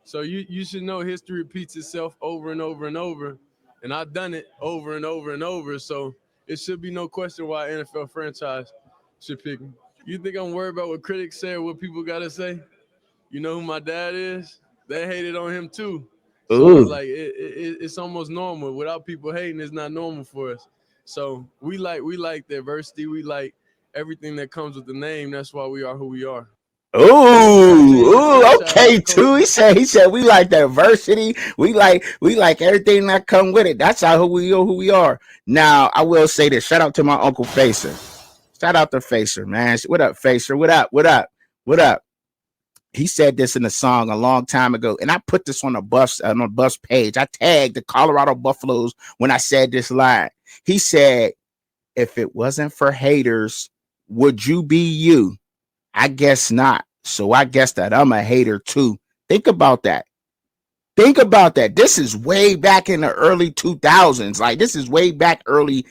So you should know history repeats itself over and over and over, and I've done it over and over and over. So it should be no question why NFL franchise should pick me. You think I'm worried about what critics say or what people gotta say? You know who my dad is? They hated on him too. So it's Ooh. like it's almost normal. Without people hating, it's not normal for us. So we like diversity. We like everything that comes with the name. That's why we are who we are. So we got to Ooh, change the ooh, franchise okay, too. culture. He said we like diversity. We like everything that come with it. That's how who we are. Now, I will say this. Shout out to my Uncle Facer. Shout out to Facer, man. What up, Facer? What up? What up? What up? He said this in a song a long time ago, and I put this on a bus page. I tagged the Colorado Buffaloes when I said this line. He said, "If it wasn't for haters, would you be you? I guess not. So I guess that I'm a hater too." Think about that. Think about that. This is way back in the early 2000s. Like this is way back early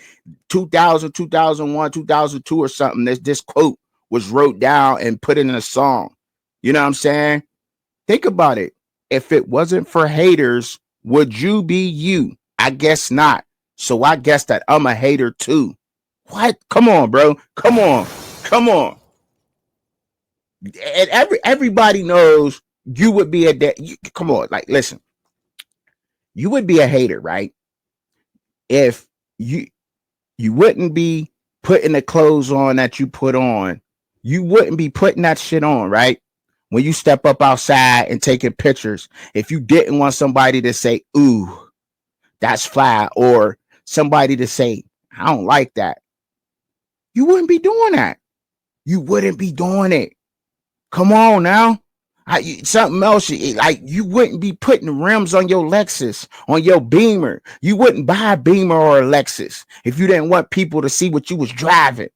2000, 2001, 2002 or something. This quote was wrote down and put in a song. You know what I'm saying? Think about it. If it wasn't for haters, would you be you? I guess not. So I guess that I'm a hater too. What? Come on, bro. Come on. Come on. And everybody knows you would be come on, like listen, you would be a hater, right? If you you wouldn't be putting the clothes on that you put on. You wouldn't be putting that shit on, right? When you step up outside and taking pictures, if you didn't want somebody to say, "Ooh, that's fly," or somebody to say, "I don't like that," you wouldn't be doing that. You wouldn't be doing it. Come on now. Something else, like you wouldn't be putting rims on your Lexus, on your Beamer. You wouldn't buy a Beamer or a Lexus if you didn't want people to see what you was driving.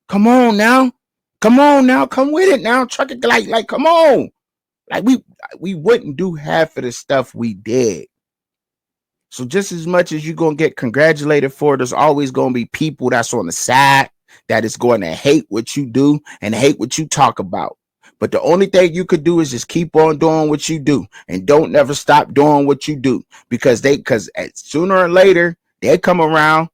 Come on now. Come on now. Come with it now. Truck it like come on. Like we wouldn't do half of the stuff we did. So just as much as you're gonna get congratulated for, there's always gonna be people that's on the side that is going to hate what you do and hate what you talk about. But the only thing you could do is just keep on doing what you do and don't never stop doing what you do because sooner or later they come around.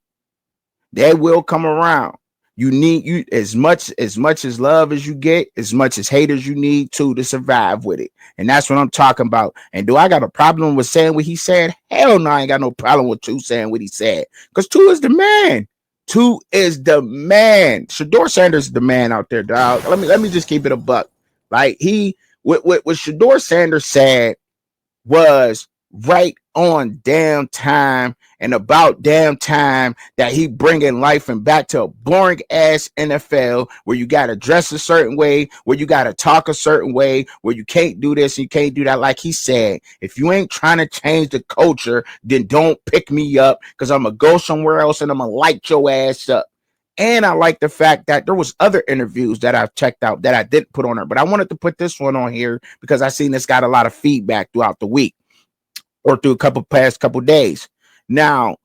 They will come around. You need you as much as love as you get, as much as haters you need to survive with it. And that's what I'm talking about. And do I got a problem with saying what he said? Hell no, I ain't got no problem with Two saying what he said. Because Two is the man. Two is the man. Shedeur Sanders is the man out there, dog. Let me just keep it a buck. Like what Shedeur Sanders said was right on damn time and about damn time that he bringing life and back to a boring ass NFL where you got to dress a certain way, where you got to talk a certain way, where you can't do this and you can't do that. Like he said, if you ain't trying to change the culture, then don't pick me up because I'm going to go somewhere else and I'm going to light your ass up. And I like the fact that there was other interviews that I've checked out that I didn't put on her, but I wanted to put this one on here because I seen this got a lot of feedback throughout the week or through past couple days. Now,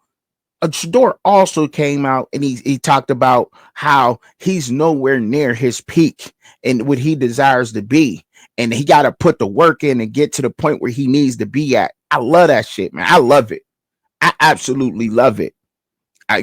Shedeur also came out and he talked about how he's nowhere near his peak and what he desires to be. And he got to put the work in and get to the point where he needs to be at. I love that shit, man. I love it. I absolutely love it.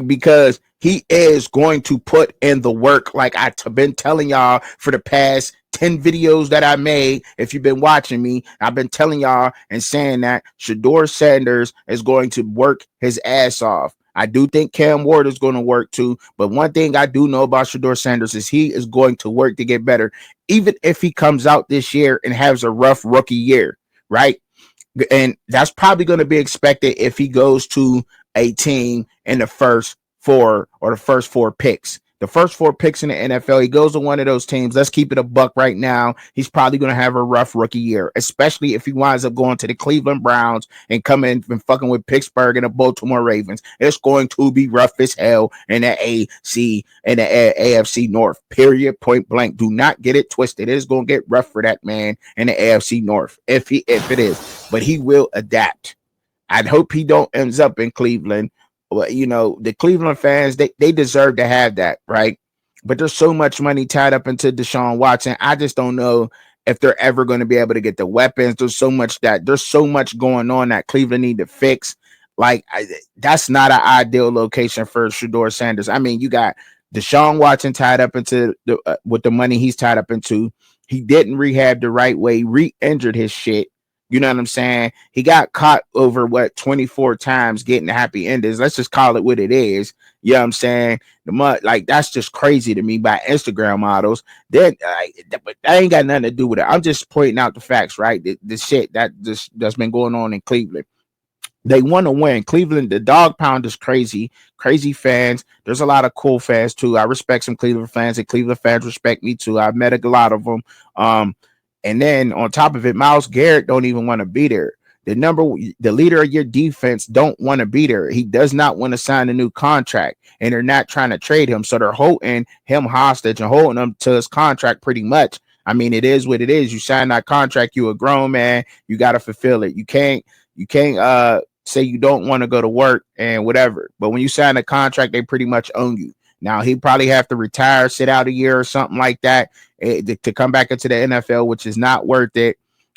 Because he is going to put in the work like I've been telling y'all for the past 10 videos that I made. If you've been watching me, I've been telling y'all and saying that Shedeur Sanders is going to work his ass off. I do think Cam Ward is going to work too. But one thing I do know about Shedeur Sanders is he is going to work to get better, even if he comes out this year and has a rough rookie year, right? And that's probably going to be expected if he goes to a team in the first four picks. The first four picks in the NFL, he goes to one of those teams. Let's keep it a buck right now. He's probably going to have a rough rookie year, especially if he winds up going to the Cleveland Browns and coming and fucking with Pittsburgh and the Baltimore Ravens. It's going to be rough as hell in the AC and the AFC North. Period. Point blank. Do not get it twisted. It is going to get rough for that man in the AFC North if it is, but he will adapt. I'd hope he don't ends up in Cleveland. Well, you know, the Cleveland fans, they deserve to have that, right? But there's so much money tied up into Deshaun Watson. I just don't know if they're ever going to be able to get the weapons. There's so much going on that Cleveland need to fix. Like that's not an ideal location for Shedeur Sanders. I mean, you got Deshaun Watson tied up into the with the money he's tied up into. He didn't rehab the right way, re-injured his shit. You know what I'm saying? He got caught over 24 times getting the happy endings. Let's just call it what it is. You know what I'm saying? The mud, like that's just crazy to me by Instagram models. Then, but that ain't got nothing to do with it. I'm just pointing out the facts, right? The shit that's been going on in Cleveland. They want to win. Cleveland, the dog pound is crazy. Crazy fans. There's a lot of cool fans too. I respect some Cleveland fans, and Cleveland fans respect me too. I've met a lot of them. And then on top of it, Myles Garrett don't even want to be there. The leader of your defense don't want to be there. He does not want to sign a new contract, and they're not trying to trade him. So they're holding him hostage and holding him to his contract pretty much. I mean, it is what it is. You sign that contract, you a grown man, you got to fulfill it. You can't say you don't want to go to work and whatever. But when you sign a contract, they pretty much own you. Now he probably have to retire, sit out a year or something like that to come back into the NFL, which is not worth it.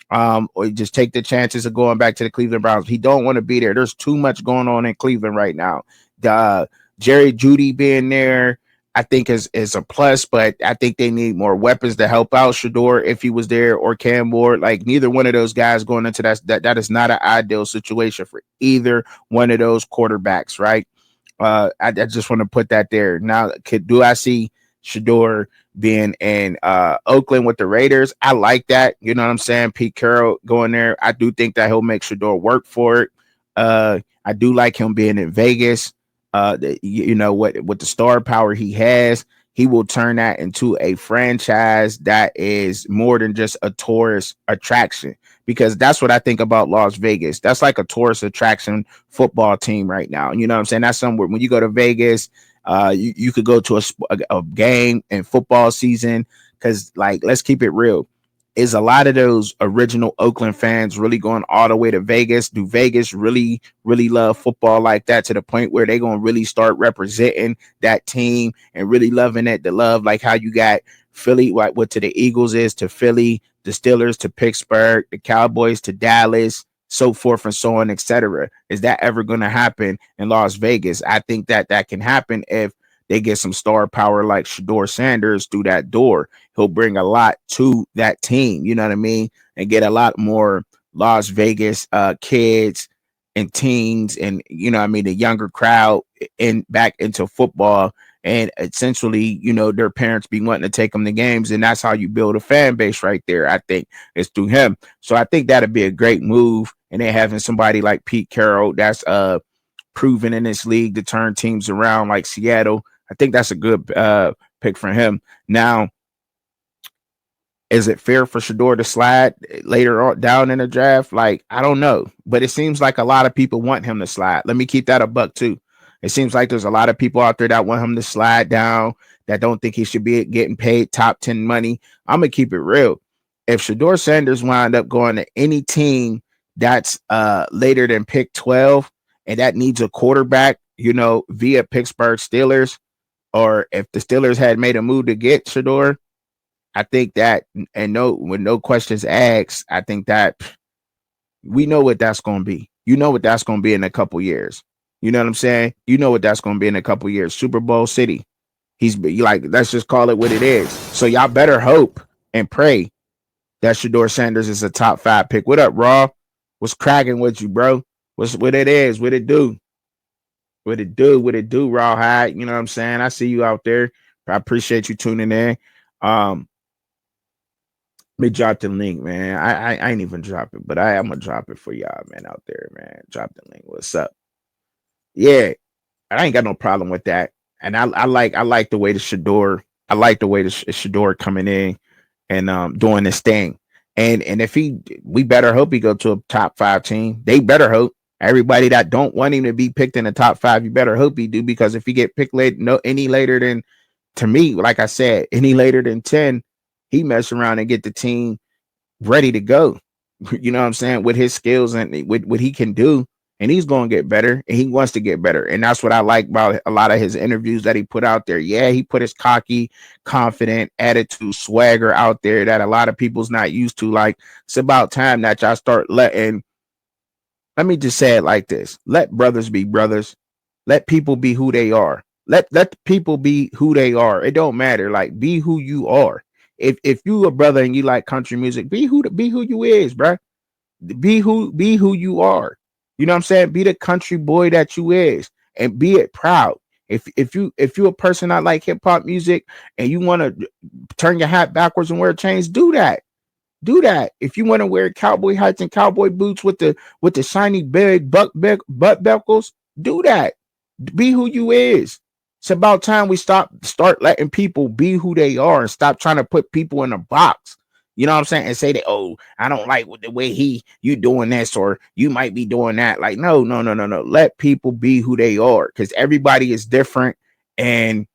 Or just take the chances of going back to the Cleveland Browns. He don't want to be there. There's too much going on in Cleveland right now. Jerry Jeudy being there, I think is a plus, but I think they need more weapons to help out Shedeur if he was there, or Cam Ward. Like neither one of those guys going into that is not an ideal situation for either one of those quarterbacks, right? I just want to put that there. Now, do I see Shedeur being in Oakland with the Raiders? I like that. You know what I'm saying? Pete Carroll going there. I do think that he'll make Shedeur work for it. I do like him being in Vegas. You know what? With the star power he has, he will turn that into a franchise that is more than just a tourist attraction. Because that's what I think about Las Vegas. That's like a tourist attraction football team right now. You know what I'm saying? That's somewhere when you go to Vegas, you could go to a game in football season. Because, like, let's keep it real. Is a lot of those original Oakland fans really going all the way to Vegas? Do Vegas really, really love football like that to the point where they're going to really start representing that team and really loving it? The love, like how you got Philly, like what to the Eagles is to Philly, the Steelers to Pittsburgh, the Cowboys to Dallas, so forth and so on, etc. Is that ever going to happen in Las Vegas? I think that can happen if they get some star power like Shedeur Sanders through that door. He'll bring a lot to that team, you know what I mean? And get a lot more Las Vegas kids and teens and, you know what I mean, the younger crowd back into football. And essentially, you know, their parents be wanting to take them to games. And that's how you build a fan base right there. I think it's through him. So I think that'd be a great move. And then having somebody like Pete Carroll that's proven in this league to turn teams around like Seattle. I think that's a good pick for him. Now, is it fair for Shedeur to slide later on down in the draft? Like, I don't know, but it seems like a lot of people want him to slide. Let me keep that a buck too. It seems like there's a lot of people out there that want him to slide down, that don't think he should be getting paid top 10 money. I'm going to keep it real. If Shedeur Sanders wind up going to any team that's later than pick 12 and that needs a quarterback, you know, via Pittsburgh Steelers, or if the Steelers had made a move to get Shedeur, I think that, and with no questions asked, I think that we know what that's going to be. You know what that's going to be in a couple years. You know what I'm saying? You know what that's going to be in a couple years. Super Bowl City. He's like, let's just call it what it is. So y'all better hope and pray that Shedeur Sanders is a top 5 pick. What up, Raw? What's cracking with you, bro? What it is? What it do? What it do? What it do, Rawhide? You know what I'm saying? I see you out there. I appreciate you tuning in. Let me drop the link, man. I ain't even drop it, but I'm gonna drop it for y'all, man, out there, man. Drop the link. What's up? Yeah, I ain't got no problem with that. And I like the way the Shedeur. I like the way the Shedeur coming in and doing this thing. And if we better hope he go to a top 5 team. They better hope. Everybody that don't want him to be picked in the top 5, you better hope he do, because if he get picked any later than, to me, like I said, any later than 10, he mess around and get the team ready to go. You know what I'm saying? With his skills and with what he can do and he's going to get better, and he wants to get better. And that's what I like about a lot of his interviews that he put out there. Yeah, he put his cocky, confident attitude, swagger out there that a lot of people's not used to. Like, it's about time that y'all start letting, let me just say it like this: let brothers be brothers. Let people be who they are. Let people be who they are. It don't matter. Like, be who you are. If you a brother and you like country music, be who you is, bro. Be who you are. You know what I'm saying? Be the country boy that you is, and be it proud. If you a person that like hip hop music and you want to turn your hat backwards and wear chains, do that. Do that. If you want to wear cowboy hats and cowboy boots with the shiny big butt buckles, do that. Be who you is. It's about time we start letting people be who they are and stop trying to put people in a box. You know what I'm saying? And say that, oh, I don't like the way you doing this, or you might be doing that. Like, no, no, no, no, no. Let people be who they are, because everybody is different, and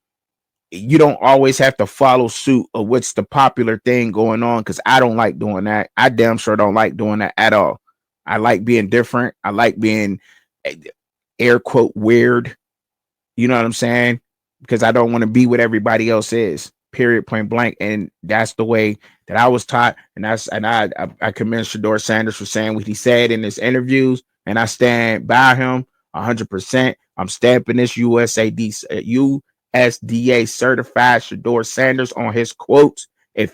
you don't always have to follow suit of what's the popular thing going on, because I don't like doing that. I damn sure don't like doing that at all. I like being different. I like being air quote weird. You know what I'm saying? Because I don't want to be what everybody else is. Period, point blank. And that's the way that I was taught. And I commend Shedeur Sanders for saying what he said in his interviews, and I stand by him 100%. I'm stamping this USDA certified Shedeur Sanders on his quotes.